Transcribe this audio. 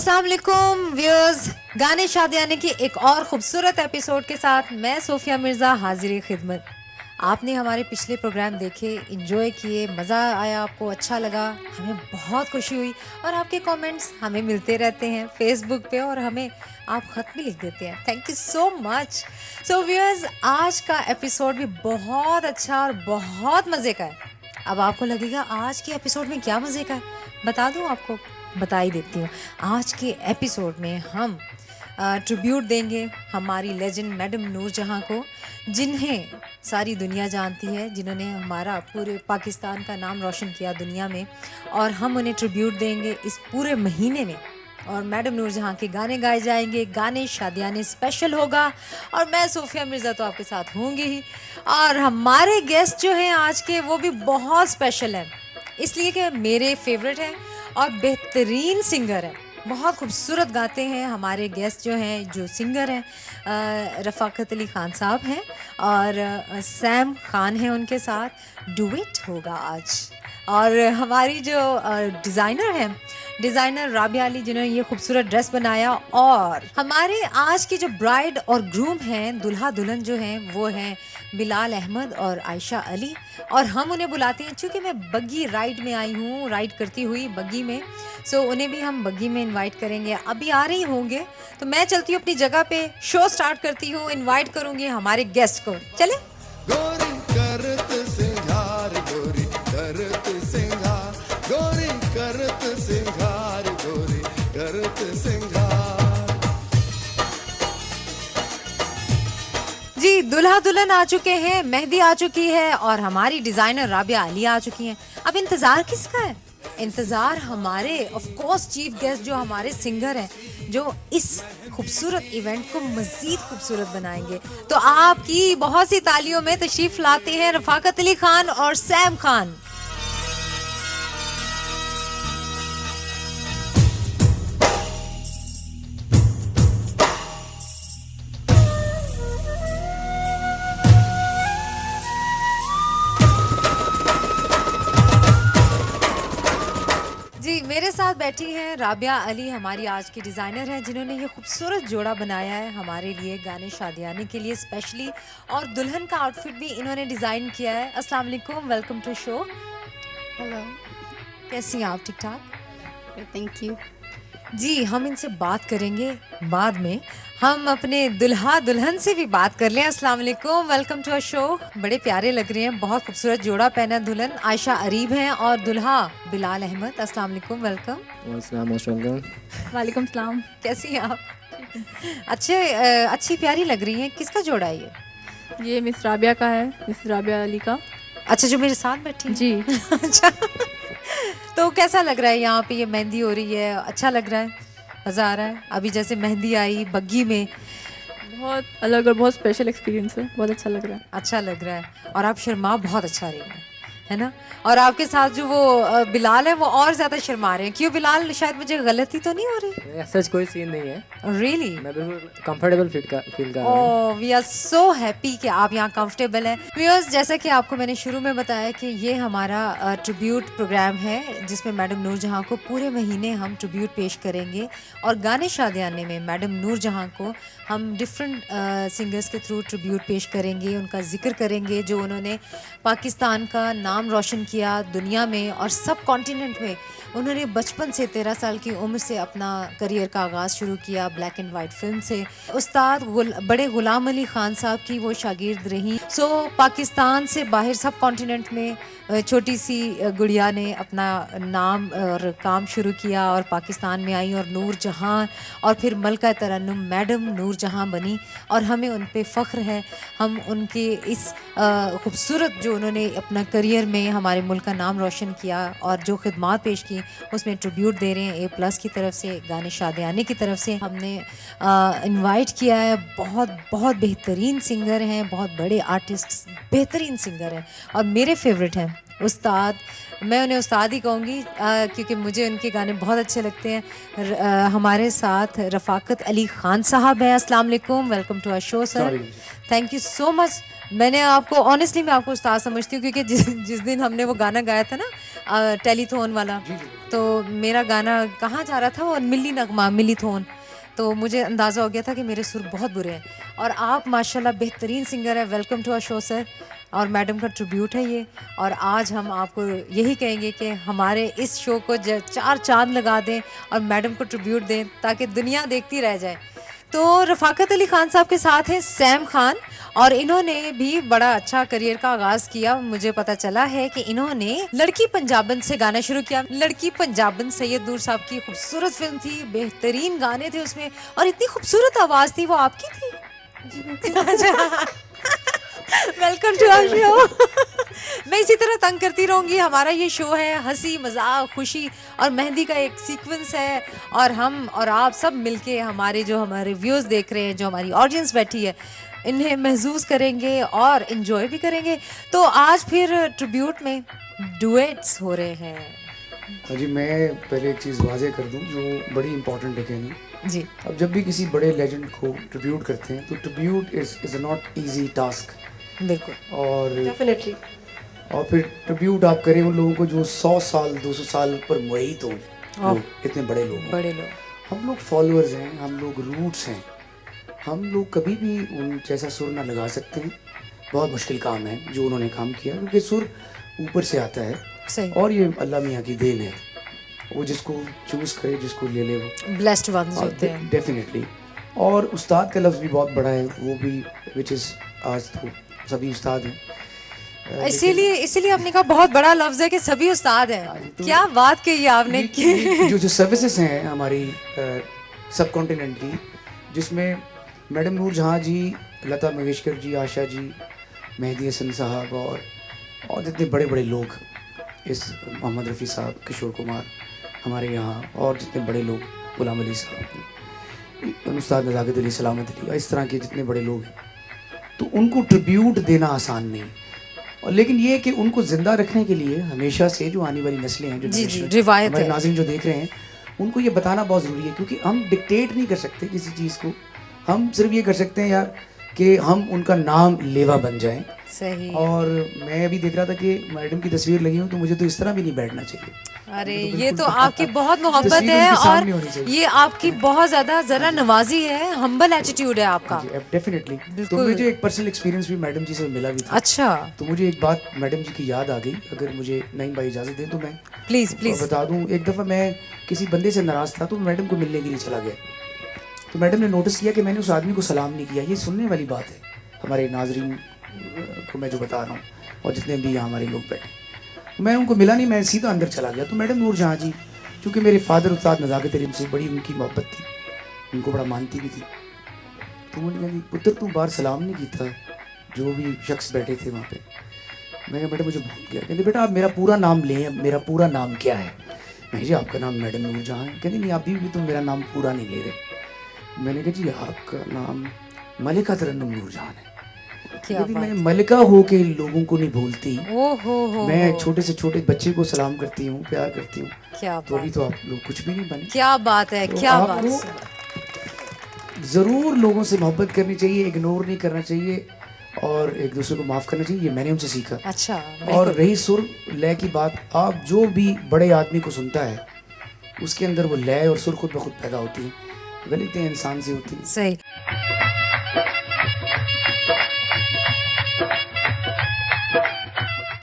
अस्सलाम वालेकुम व्यूअर्स, गाने शादियाने की एक और खूबसूरत एपिसोड के साथ मैं सोफिया मिर्ज़ा हाजिर खिदमत। आपने हमारे पिछले प्रोग्राम देखे, एंजॉय किए, मज़ा आया, आपको अच्छा लगा, हमें बहुत खुशी हुई और आपके कमेंट्स हमें मिलते रहते हैं फेसबुक पे और हमें आप ख़त भी लिख देते हैं। Thank you so much. So viewers, आज का एपिसोड भी बहुत अच्छा और बहुत मज़े का है। अब आपको लगेगा आज के एपिसोड में क्या मज़े का है, बता दूं आपको, बता ही देती हूँ। आज के एपिसोड में हम ट्रिब्यूट देंगे हमारी लेजेंड मैडम नूर जहाँ को, जिन्हें सारी दुनिया जानती है, जिन्होंने हमारा पूरे पाकिस्तान का नाम रोशन किया दुनिया में, और हम उन्हें ट्रिब्यूट देंगे इस पूरे महीने में। और मैडम नूर जहाँ के गाने गाए जाएंगे, गाने शादियाने स्पेशल होगा और मैं सोफिया मिर्ज़ा तो आपके साथ होंगी ही। और हमारे गेस्ट जो हैं आज के, वो भी बहुत स्पेशल हैं, इसलिए कि मेरे फेवरेट हैं और बेहतरीन सिंगर हैं, बहुत खूबसूरत गाते हैं। हमारे गेस्ट जो हैं, जो सिंगर हैं, रफ़ाकत अली ख़ान साहब हैं और सैम खान हैं, उनके साथ डुएट होगा आज। और हमारी जो डिज़ाइनर हैं, डिज़ाइनर राबिया अली, जिन्होंने ये खूबसूरत ड्रेस बनाया, और हमारे आज की जो ब्राइड और ग्रूम हैं, दुल्हा दुल्हन जो हैं, वो हैं बिलाल अहमद और आयशा अली। और हम उन्हें बुलाते हैं, चूँकि मैं बग्गी राइड में आई हूँ, राइड करती हुई बग्गी में, सो उन्हें भी हम बग्गी में इनवाइट करेंगे। अभी आ रही होंगे तो मैं चलती हूँ अपनी जगह पे, शो स्टार्ट करती हूँ, इनवाइट करूँगी हमारे गेस्ट को। चले गोरी करत सिंगार, गोरी करत सिंगार, गोरी करत सिंगार, गोरी करत सिंगार। जी, दूल्हा दुल्हन आ चुके हैं, मेहंदी आ चुकी है और हमारी डिजाइनर राबिया अली आ चुकी हैं। अब इंतजार किसका है? इंतजार हमारे ऑफ कोर्स चीफ गेस्ट, जो हमारे सिंगर हैं, जो इस खूबसूरत इवेंट को मजीद खूबसूरत बनाएंगे। तो आपकी बहुत सी तालियों में तशरीफ लाते हैं रफ़ाकत अली खान और सैम खान। जी, मेरे साथ बैठी हैं राबिया अली, हमारी आज की डिज़ाइनर हैं, जिन्होंने ये खूबसूरत जोड़ा बनाया है हमारे लिए गाने शादियाने के लिए स्पेशली, और दुल्हन का आउटफिट भी इन्होंने डिज़ाइन किया है। अस्सलाम वालेकुम, वेलकम टू शो। हेलो, कैसी हैं आप? ठीक ठाक? Thank you. जी, हम इनसे बात करेंगे बाद में। हम अपने दुल्हा दुल्हन से भी बात कर लें। अस्सलाम वालेकुम, वेलकम टू अ शो। बड़े प्यारे लग रहे हैं, बहुत खूबसूरत जोड़ा पहना है। दुल्हन आयशा अरीब हैं और दुल्हा बिलाल अहमद। अस्सलाम वालेकुम, वेलकम। वालेकुम सलाम। कैसी हैं आप? अच्छी प्यारी लग रही हैं। किसका जोड़ा है ये? ये मिस राबिया का है, मिस राबिया अली का। अच्छा, जो मेरे साथ बैठी हैं? जी। अच्छा। तो कैसा लग रहा है यहाँ पे? ये मेहंदी हो रही है, अच्छा लग रहा है, मज़ा आ रहा है? अभी जैसे मेहंदी आई बग्गी में, बहुत अलग और बहुत स्पेशल एक्सपीरियंस है, बहुत अच्छा लग रहा है। अच्छा लग रहा है। और आप शर्मा बहुत अच्छा रही हैं, है ना? और आपके साथ जो वो बिलाल है, वो और ज़्यादा शर्मा रहे हैं। क्यों बिलाल? शायद मुझे गलती तो नहीं हो रही? सच कोई सीन नहीं है, रियली? मैं बिल्कुल कंफर्टेबल फील कर रहा हूँ। ओह, वी आर सो हैप्पी कि आप यहाँ कंफर्टेबल हैं। व्यूअर्स, जैसा कि आपको मैंने शुरू में बताया कि ये हमारा ट्रिब्यूट प्रोग्राम है, जिसमें मैडम नूर जहाँ को पूरे महीने हम ट्रिब्यूट पेश करेंगे। और गाने शादियाने में मैडम नूर जहाँ को हम डिफरेंट सिंगर्स के थ्रू ट्रिब्यूट पेश करेंगे, उनका जिक्र करेंगे, जो उन्होंने पाकिस्तान का नाम रोशन किया दुनिया में और सब कॉन्टिनेंट में। उन्होंने बचपन से 13 साल की उम्र से अपना करियर का आगाज़ शुरू किया ब्लैक एंड वाइट फिल्म से। उस्ताद बड़े गुलाम अली ख़ान साहब की वो शागिर्द रही। सो पाकिस्तान से बाहर सब कॉन्टिनेंट में छोटी सी गुड़िया ने अपना नाम और काम शुरू किया और पाकिस्तान में आई और नूर जहाँ, और फिर मलका तरन्नुम मैडम नूर जहाँ बनी। और हमें उन पे फ़ख्र है, हम उनके इस खूबसूरत, जो उन्होंने अपना करियर में हमारे मुल्क का नाम रोशन किया और जो खिदमात पेश की, उसमें ट्रिब्यूट दे रहे हैं A+ की तरफ से, गाने शादियाने की तरफ से। हमने इनवाइट किया है, बहुत बहुत बेहतरीन सिंगर हैं, बहुत बड़े आर्टिस्ट, बेहतरीन सिंगर हैं और मेरे फेवरेट हैं उस्ताद। मैं उन्हें उस्ताद ही कहूँगी क्योंकि मुझे उनके गाने बहुत अच्छे लगते हैं। हमारे साथ रफ़ाकत अली ख़ान साहब हैं। अस्सलाम वालेकुम, welcome to our show sir. Thank you so much. मैंने आपको ऑनेस्टली, मैं आपको उस्ताद समझती हूँ क्योंकि जिस दिन हमने वो गाना गाया था ना टेलीथॉन वाला, तो मेरा गाना कहाँ जा रहा था, वो मिली नगमा मिली थोन, तो मुझे अंदाज़ा हो गया था कि मेरे सुर बहुत बुरे हैं। और आप माशाल्लाह बेहतरीन सिंगर है। Welcome to our show sir. और मैडम का ट्रिब्यूट है ये। और आज हम आपको यही कहेंगे कि हमारे इस शो को 4 चांद लगा दें और मैडम को ट्रिब्यूट दें ताकि दुनिया देखती रह जाए। तो रफ़ाकत अली खान साहब के साथ हैं सैम खान, और इन्होंने भी बड़ा अच्छा करियर का आगाज़ किया। मुझे पता चला है कि इन्होंने लड़की पंजाबन से गाना शुरू किया। लड़की पंजाबन सैयद नूर साहब की खूबसूरत फिल्म थी, बेहतरीन गाने थे उसमें, और इतनी खूबसूरत आवाज़ थी। वो आपकी थी? अच्छा, वेलकम टू आवर शो। मैं इसी तरह तंग करती रहूंगी। हमारा ये शो है हंसी मजाक खुशी और मेहंदी का एक सीक्वेंस है, और हम और आप सब मिलके हमारे जो हमारे व्यूअर्स देख रहे हैं, जो हमारी ऑडियंस बैठी है, इन्हें महसूस करेंगे और इन्जॉय भी करेंगे। तो आज फिर ट्रिब्यूट में डुएट्स हो रहे हैं। हाँ जी, मैं पहले एक चीज़ वाज़े कर दूं जो बड़ी इंपॉर्टेंट है कहनी। जी, अब जब भी किसी बड़े लेजेंड को ट्रिब्यूट करते हैं तो tribute is not easy task. बिल्कुल। और Definitely. और फिर ट्रिब्यूट आप करें उन लोगों को जो 100 साल 200 साल पर मोहित हो, लोग इतने बड़े लोग हों। बड़े लोग। हम लोग फॉलोअर्स हैं, हम लोग रूट्स हैं, हम लोग कभी भी उन जैसा सुर ना लगा सकते हैं। बहुत मुश्किल काम है जो उन्होंने काम किया, क्योंकि सुर ऊपर से आता है सही। और ये अल्लाह मियाँ की देन है। वो जिसको चूज़ करे, जिसको ले ले, वो ब्लेस्ड वंस होते हैं। डेफिनेटली। और उस्ताद का लफ्ज़ भी बहुत बड़ा है, वो भी विच इज़, आज तो सभी उस्ताद हैं। इसीलिए आपने कहा बहुत बड़ा लफ्ज है कि सभी उस्ताद हैं। तो क्या बात कही आपने कि जो सर्विसेज हैं हमारी सब कॉन्टिनेंट की, जिसमें मैडम नूर जहाँ जी, लता मंगेशकर जी, आशा जी, मेहदी हसन साहब और जितने बड़े बड़े लोग, इस मोहम्मद रफ़ी साहब, किशोर कुमार हमारे यहाँ, और जितने बड़े लोग, गुलाम अली साहब, उस्ताद नज़ाकत अली, सलामत अली, इस तरह के जितने बड़े लोग हैं, तो उनको ट्रिब्यूट देना आसान नहीं। और लेकिन ये है कि उनको ज़िंदा रखने के लिए हमेशा से जो आने वाली नस्लें हैं, जो जी, generation, रिवायत हमारे है। नाज़रीन जो देख रहे हैं, उनको ये बताना बहुत ज़रूरी है, क्योंकि हम डिक्टेट नहीं कर सकते किसी चीज़ को। हम सिर्फ ये कर सकते हैं यार कि हम उनका नाम लेवा बन जाएं। सही। और मैं अभी देख रहा था कि मैडम की तस्वीर लगी हो, तो मुझे तो इस तरह भी नहीं बैठना चाहिए। अरे तो ये बिल्कुल तो आपकी बहुत मोहब्बत तस्वीर है, उनके सामने और होनी चाहिए। ये आपकी बहुत ज्यादा जरा नवाजी है, हम्बल एटीट्यूड है आपका। डेफिनेटली। तो बिल्कुल। मुझे एक पर्सनल एक्सपीरियंस भी मैडम जी से मिला भी था। अच्छा, तो मुझे एक बात मैडम जी की याद आ गई, अगर मुझे नईम भाई इजाज़त दें तो मैं प्लीज प्लीज। बता दूं। एक दफ़ा मैं किसी बंदे से नाराज़ था, तो मैडम को मिलने के लिए चला गया। तो मैडम ने नोटिस किया कि मैंने उस आदमी को सलाम नहीं किया। ये सुनने वाली बात है, हमारे नाजरीन को मैं जो बता रहा हूँ, और जितने भी यहाँ हमारे लोग बैठे। मैं उनको मिला नहीं, मैं सीधा अंदर चला गया। तो मैडम नूर जहाँ जी, चूँकि मेरे फादर उस्ताद नज़ाकत अली से बड़ी उनकी मोहब्बत थी, उनको बड़ा मानती भी थी, तो उन्होंने कहा पुत्र तू बाहर सलाम नहीं की था जो भी शख्स बैठे थे वहाँ पे। मैं कहा बेटा मुझे भूल गया। कहते बेटा आप मेरा पूरा नाम लें, मेरा पूरा नाम क्या है? मैं जी आपका नाम मैडम नूर जहाँ है। कहते नहीं अभी भी तुम मेरा नाम पूरा नहीं ले रहे। मैंने कहा जी आपका नाम मलिका तरन्नुम नूर जहाँ है। क्या कहती बात। मैं मलिका हो के लोगों को नहीं भूलती, ओ हो मैं छोटे से छोटे बच्चे को सलाम करती हूँ, प्यार करती हूँ। क्या तो अभी बात, तो आप लोग कुछ भी नहीं बने। क्या बात है, तो क्या आपको बात। ज़रूर लोगों से मोहब्बत करनी चाहिए, इग्नोर नहीं करना चाहिए, और एक दूसरे को माफ़ करना चाहिए। ये मैंने उनसे सीखा। अच्छा, और बिल्कुल। रही सुर लय की बात, आप जो भी बड़े आदमी को सुनता है उसके अंदर वो लय और सुर खुद ब खुद पैदा होती है। गलतियाँ इंसान से होती हैं। सही।